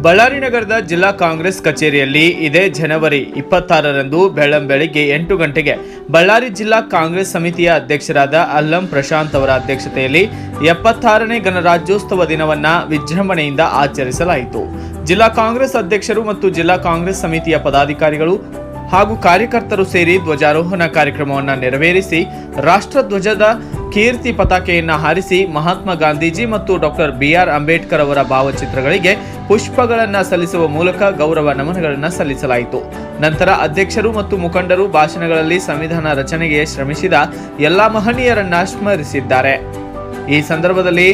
ಬಳ್ಳಾರಿ ನಗರದ ಜಿಲ್ಲಾ ಕಾಂಗ್ರೆಸ್ ಕಚೇರಿಯಲ್ಲಿ ಇದೇ ಜನವರಿ 26ರಂದು ಬೆಳ್ಳಂಬೆಳಿಗ್ಗೆ 8 ಗಂಟೆಗೆ ಬಳ್ಳಾರಿ ಜಿಲ್ಲಾ ಕಾಂಗ್ರೆಸ್ ಸಮಿತಿಯ ಅಧ್ಯಕ್ಷರಾದ ಅಲ್ಲಂ ಪ್ರಶಾಂತ್ ಅವರ ಅಧ್ಯಕ್ಷತೆಯಲ್ಲಿ 76ನೇ ಗಣರಾಜ್ಯೋತ್ಸವ ದಿನವನ್ನು ವಿಜೃಂಭಣೆಯಿಂದ ಆಚರಿಸಲಾಯಿತು. ಜಿಲ್ಲಾ ಕಾಂಗ್ರೆಸ್ ಅಧ್ಯಕ್ಷರು ಮತ್ತು ಜಿಲ್ಲಾ ಕಾಂಗ್ರೆಸ್ ಸಮಿತಿಯ ಪದಾಧಿಕಾರಿಗಳು ಹಾಗೂ ಕಾರ್ಯಕರ್ತರು ಸೇರಿ ಧ್ವಜಾರೋಹಣ ಕಾರ್ಯಕ್ರಮವನ್ನು ನೆರವೇರಿಸಿ ರಾಷ್ಟ್ರಧ್ವಜದ ಕೀರ್ತಿ ಪತಾಕೆಯನ್ನು ಹಾರಿಸಿ ಮಹಾತ್ಮ ಗಾಂಧೀಜಿ ಮತ್ತು ಡಾಕ್ಟರ್ ಬಿಆರ್ ಅಂಬೇಡ್ಕರ್ ಅವರ ಭಾವಚಿತ್ರಗಳಿಗೆ ಪುಷ್ಪಗಳನ್ನು ಸಲ್ಲಿಸುವ ಮೂಲಕ ಗೌರವ ನಮನಗಳನ್ನು ಸಲ್ಲಿಸಲಾಯಿತು. ನಂತರ ಅಧ್ಯಕ್ಷರು ಮತ್ತು ಮುಖಂಡರು ಭಾಷಣಗಳಲ್ಲಿ ಸಂವಿಧಾನ ರಚನೆಗೆ ಶ್ರಮಿಸಿದ ಎಲ್ಲಾ ಮಹನೀಯರನ್ನ ಸ್ಮರಿಸಿದ್ದಾರೆ. ಈ ಸಂದರ್ಭದಲ್ಲಿ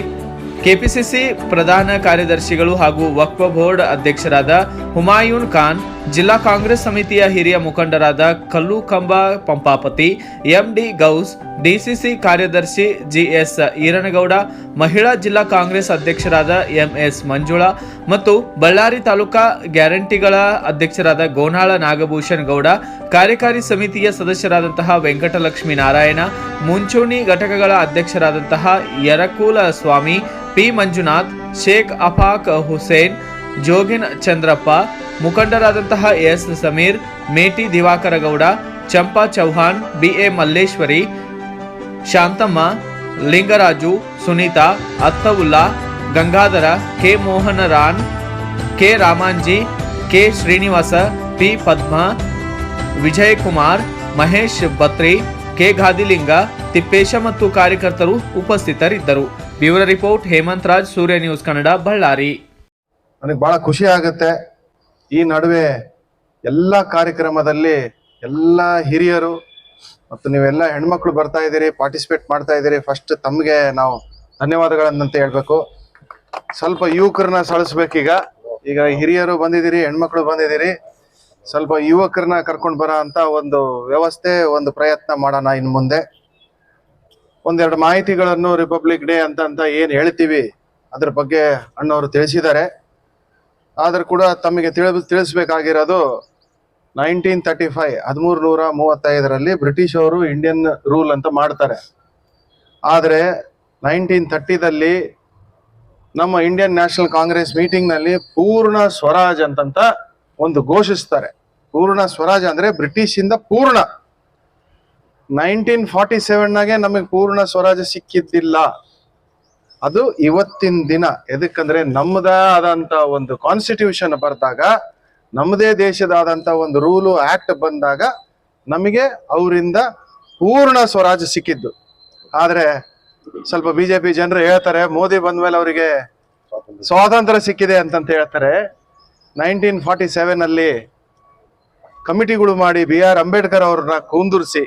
ಕೆಪಿಸಿಸಿ ಪ್ರಧಾನ ಕಾರ್ಯದರ್ಶಿಗಳು ಹಾಗೂ ವಕ್ಫ್ ಬೋರ್ಡ್ ಅಧ್ಯಕ್ಷರಾದ ಹುಮಾಯೂನ್ ಖಾನ್, ಜಿಲ್ಲಾ ಕಾಂಗ್ರೆಸ್ ಸಮಿತಿಯ ಹಿರಿಯ ಮುಖಂಡರಾದ ಕಲ್ಲುಕಂಬ ಪಂಪಾಪತಿ, ಎಂಡಿ ಗೌಸ್, ಡಿಸಿಸಿ ಕಾರ್ಯದರ್ಶಿ ಜಿಎಸ್ ಈರನಗೌಡ, ಮಹಿಳಾ ಜಿಲ್ಲಾ ಕಾಂಗ್ರೆಸ್ ಅಧ್ಯಕ್ಷರಾದ ಎಂಎಸ್ ಮಂಜುಳಾ ಮತ್ತು ಬಳ್ಳಾರಿ ತಾಲೂಕಾ ಗ್ಯಾರಂಟಿಗಳ ಅಧ್ಯಕ್ಷರಾದ ಗೋನಾಳ ನಾಗಭೂಷಣ್ ಗೌಡ, ಕಾರ್ಯಕಾರಿ ಸಮಿತಿಯ ಸದಸ್ಯರಾದಂತಹ ವೆಂಕಟಲಕ್ಷ್ಮಿ ನಾರಾಯಣ, ಮುಂಚೂಣಿ ಘಟಕಗಳ ಅಧ್ಯಕ್ಷರಾದಂತಹ ಯರಕೂಲ ಸ್ವಾಮಿ, ಪಿ ಮಂಜುನಾಥ್, ಶೇಖ್ ಅಫಾಕ್ ಹುಸೇನ್, ಜೋಗಿನ್ ಚಂದ್ರಪ್ಪ, ಮುಖಂಡರಾದಂತಹ S Sameer, Meti Diwakara Gowda, Champa Chauhan, B A Malleshwari, Shantamma, Lingaraju, Sunita, Attaulla, Gangadhara, K Mohanaran, K Ramanji, K Srinivasa, P Padma, Vijayakumar, Mahesh Batri, K Gadilinga, Tippesha ಮತ್ತು ಕಾರ್ಯಕರ್ತರು ಉಪಸ್ಥಿತರಿದ್ದರು. Bureau report Hemanth Raj, Surya news Kannada, Ballari. ನನಗೆ ಬಹಳ ಖುಷಿ ಆಗುತ್ತೆ. ಈ ನಡುವೆ ಎಲ್ಲ ಕಾರ್ಯಕ್ರಮದಲ್ಲಿ ಎಲ್ಲ ಹಿರಿಯರು ಮತ್ತು ನೀವೆಲ್ಲ ಹೆಣ್ಮಕ್ಳು ಬರ್ತಾ ಇದ್ದೀರಿ, ಪಾರ್ಟಿಸಿಪೇಟ್ ಮಾಡ್ತಾ ಇದ್ದೀರಿ. ಫಸ್ಟ್ ತಮಗೆ ನಾವು ಧನ್ಯವಾದಗಳನ್ನಂತ ಹೇಳ್ಬೇಕು. ಸ್ವಲ್ಪ ಯುವಕರನ್ನ ಸಳಿಸ್ಬೇಕೀಗ. ಈಗ ಹಿರಿಯರು ಬಂದಿದ್ದೀರಿ, ಹೆಣ್ಮಕ್ಳು ಬಂದಿದ್ದೀರಿ, ಸ್ವಲ್ಪ ಯುವಕರನ್ನ ಕರ್ಕೊಂಡು ಬರೋ ಅಂತ ಒಂದು ವ್ಯವಸ್ಥೆ, ಒಂದು ಪ್ರಯತ್ನ ಮಾಡೋಣ. ಇನ್ನು ಮುಂದೆ ಒಂದೆರಡು ಮಾಹಿತಿಗಳನ್ನು ರಿಪಬ್ಲಿಕ್ ಡೇ ಅಂತ ಏನ್ ಹೇಳ್ತೀವಿ ಅದ್ರ ಬಗ್ಗೆ ಅಣ್ಣವರು ತಿಳಿಸಿದ್ದಾರೆ. ಆದ್ರೂ ಕೂಡ ತಮಗೆ ತಿಳಿಸ್ಬೇಕಾಗಿರೋದು 1935 1335ರಲ್ಲಿ ಬ್ರಿಟಿಷ್ ಅವರು ಇಂಡಿಯನ್ ರೂಲ್ ಅಂತ ಮಾಡ್ತಾರೆ. ಆದ್ರೆ 1930ದಲ್ಲಿ ನಮ್ಮ ಇಂಡಿಯನ್ ನ್ಯಾಷನಲ್ ಕಾಂಗ್ರೆಸ್ ಮೀಟಿಂಗ್ ನಲ್ಲಿ ಪೂರ್ಣ ಸ್ವರಾಜ್ ಅಂತಂತ ಒಂದು ಘೋಷಿಸ್ತಾರೆ. ಪೂರ್ಣ ಸ್ವರಾಜ್ ಅಂದ್ರೆ ಬ್ರಿಟಿಷ್ ಇಂದ ಪೂರ್ಣ. 1947ನಾಗೆ ನಮಗೆ ಪೂರ್ಣ ಸ್ವರಾಜ್ ಸಿಕ್ಕಿದ್ದಿಲ್ಲ. ಅದು ಇವತ್ತಿನ ದಿನ. ಎದಕ್ಕಂದ್ರೆ ನಮ್ಮದೇ ಆದಂತ ಒಂದು ಕಾನ್ಸ್ಟಿಟ್ಯೂಷನ್ ಬರ್ದಾಗ, ನಮ್ಮದೇ ದೇಶದಾದಂತ ಒಂದು ರೂಲು ಆಕ್ಟ್ ಬಂದಾಗ ನಮಗೆ ಅವರಿಂದ ಪೂರ್ಣ ಸ್ವರಾಜ್ ಸಿಕ್ಕಿದ್ದು. ಆದ್ರೆ ಸ್ವಲ್ಪ ಬಿಜೆಪಿ ಜನರು ಹೇಳ್ತಾರೆ ಮೋದಿ ಬಂದ್ಮೇಲೆ ಅವರಿಗೆ ಸ್ವಾತಂತ್ರ್ಯ ಸಿಕ್ಕಿದೆ ಅಂತಂತ ಹೇಳ್ತಾರೆ. 1947 ಕಮಿಟಿಗಳು ಮಾಡಿ BR ಅಂಬೇಡ್ಕರ್ ಅವ್ರನ್ನ ಕುಂದುರ್ಸಿ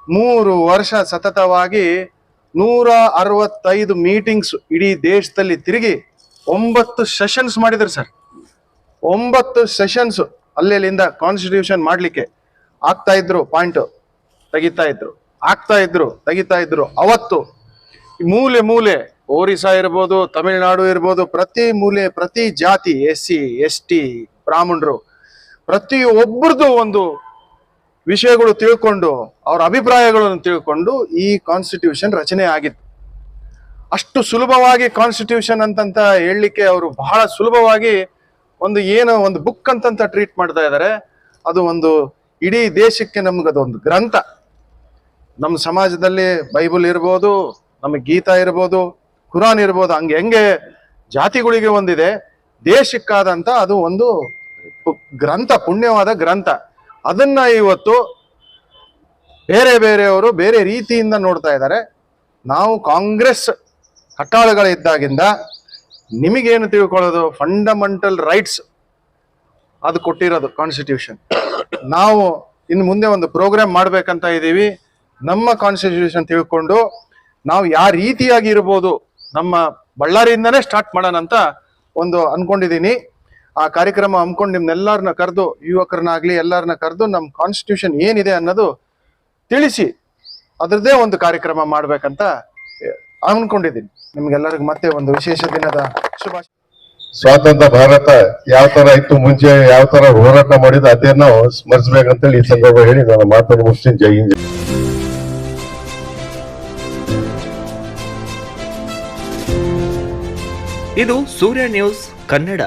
3 ವರ್ಷ ಸತತವಾಗಿ 165 ಮೀಟಿಂಗ್ಸ್ ಇಡೀ ದೇಶದಲ್ಲಿ ತಿರುಗಿ 9 ಸೆಷನ್ಸ್ ಮಾಡಿದ್ರು ಸರ್. 9 ಸೆಷನ್ಸ್ ಅಲ್ಲೆಲ್ಲಿಂದ ಕಾನ್ಸ್ಟಿಟ್ಯೂಷನ್ ಮಾಡ್ಲಿಕ್ಕೆ ಆಗ್ತಾ ಇದ್ರು, ಪಾಯಿಂಟ್ ತೆಗಿತಾ ಇದ್ರು, ಆಗ್ತಾ ಇದ್ರು, ತೆಗಿತಾ ಇದ್ರು. ಅವತ್ತು ಮೂಲೆ ಮೂಲೆ ಒರಿಸ್ಸಾ ಇರ್ಬೋದು, ತಮಿಳುನಾಡು ಇರ್ಬೋದು, ಪ್ರತಿ ಮೂಲೆ ಪ್ರತಿ ಜಾತಿ, SC ST ಬ್ರಾಹ್ಮಣರು ಪ್ರತಿಯೊಬ್ಬರದು ಒಂದು ವಿಷಯಗಳು ತಿಳ್ಕೊಂಡು, ಅವ್ರ ಅಭಿಪ್ರಾಯಗಳನ್ನು ತಿಳ್ಕೊಂಡು ಈ ಕಾನ್ಸ್ಟಿಟ್ಯೂಷನ್ ರಚನೆ ಆಗಿತ್ತು. ಅಷ್ಟು ಸುಲಭವಾಗಿ ಕಾನ್ಸ್ಟಿಟ್ಯೂಷನ್ ಅಂತಂತ ಹೇಳಲಿಕ್ಕೆ ಅವರು ಬಹಳ ಸುಲಭವಾಗಿ ಒಂದು ಬುಕ್ ಅಂತಂತ ಟ್ರೀಟ್ ಮಾಡ್ತಾ ಇದ್ದಾರೆ. ಅದು ಒಂದು ಇಡೀ ದೇಶಕ್ಕೆ ನಮ್ಗದೊಂದು ಗ್ರಂಥ. ನಮ್ಮ ಸಮಾಜದಲ್ಲಿ ಬೈಬಲ್ ಇರ್ಬೋದು, ನಮಗೆ ಗೀತಾ ಇರ್ಬೋದು, ಕುರಾನ್ ಇರ್ಬೋದು, ಹೆಂಗೆ ಜಾತಿಗಳಿಗೆ ಒಂದಿದೆ, ದೇಶಕ್ಕಾದಂತ ಅದು ಒಂದು ಗ್ರಂಥ, ಪುಣ್ಯವಾದ ಗ್ರಂಥ. ಅದನ್ನ ಇವತ್ತು ಬೇರೆಯವರು ಬೇರೆ ರೀತಿಯಿಂದ ನೋಡ್ತಾ ಇದ್ದಾರೆ. ನಾವು ಕಾಂಗ್ರೆಸ್ ಹಟ್ಟಾಳುಗಳಿದ್ದಾಗಿಂದ ನಿಮಗೇನು ತಿಳ್ಕೊಳ್ಳೋದು, ಫಂಡಮೆಂಟಲ್ ರೈಟ್ಸ್ ಅದು ಕೊಟ್ಟಿರೋದು ಕಾನ್ಸ್ಟಿಟ್ಯೂಷನ್. ನಾವು ಇನ್ನು ಮುಂದೆ ಒಂದು ಪ್ರೋಗ್ರಾಮ್ ಮಾಡ್ಬೇಕಂತ ಇದ್ದೀವಿ. ನಮ್ಮ ಕಾನ್ಸ್ಟಿಟ್ಯೂಷನ್ ತಿಳ್ಕೊಂಡು ನಾವು ಯಾವ ರೀತಿಯಾಗಿ ಇರ್ಬೋದು, ನಮ್ಮ ಬಳ್ಳಾರಿಯಿಂದನೇ ಸ್ಟಾರ್ಟ್ ಮಾಡೋಣ ಅಂತ ಒಂದು ಅನ್ಕೊಂಡಿದ್ದೀನಿ. ಆ ಕಾರ್ಯಕ್ರಮ ಹಮ್ಮಿಕೊಂಡು ನಿಮ್ನೆಲ್ಲರನ್ನ ಕರೆದು, ಯುವಕರನ್ನಾಗ್ಲಿ ಎಲ್ಲರನ್ನ ಕರೆದು ನಮ್ಮ ಕಾನ್ಸ್ಟಿಟ್ಯೂಷನ್ ಏನಿದೆ ಅನ್ನೋದು ತಿಳಿಸಿ ಅದ್ರದ್ದೇ ಒಂದು ಕಾರ್ಯಕ್ರಮ ಮಾಡ್ಬೇಕಂತ ಅನ್ಕೊಂಡಿದ್ದೀನಿ. ನಿಮ್ಗೆಲ್ಲರಿಗೂ ಮತ್ತೆ ಒಂದು ವಿಶೇಷ ದಿನದ ಶುಭಾಶಯ. ಸ್ವಾತಂತ್ರ್ಯ ಭಾರತ ಯಾವ ತರ ಇತ್ತು, ಮುಂಚೆ ಯಾವ ತರ ಹೋರಾಟ ಮಾಡಿದ ಅದೇ ನಾವು ಸ್ಮರಿಸಬೇಕಂತೇಳಿ ಈ ಸಂದರ್ಭ ಹೇಳಿ ನಾನು ಮಾತನ್ನು ಮುಗಿಸ್ತೀನಿ. ಜೈ ಹಿಂದ್. ಇದು ಸೂರ್ಯ ನ್ಯೂಸ್ ಕನ್ನಡ.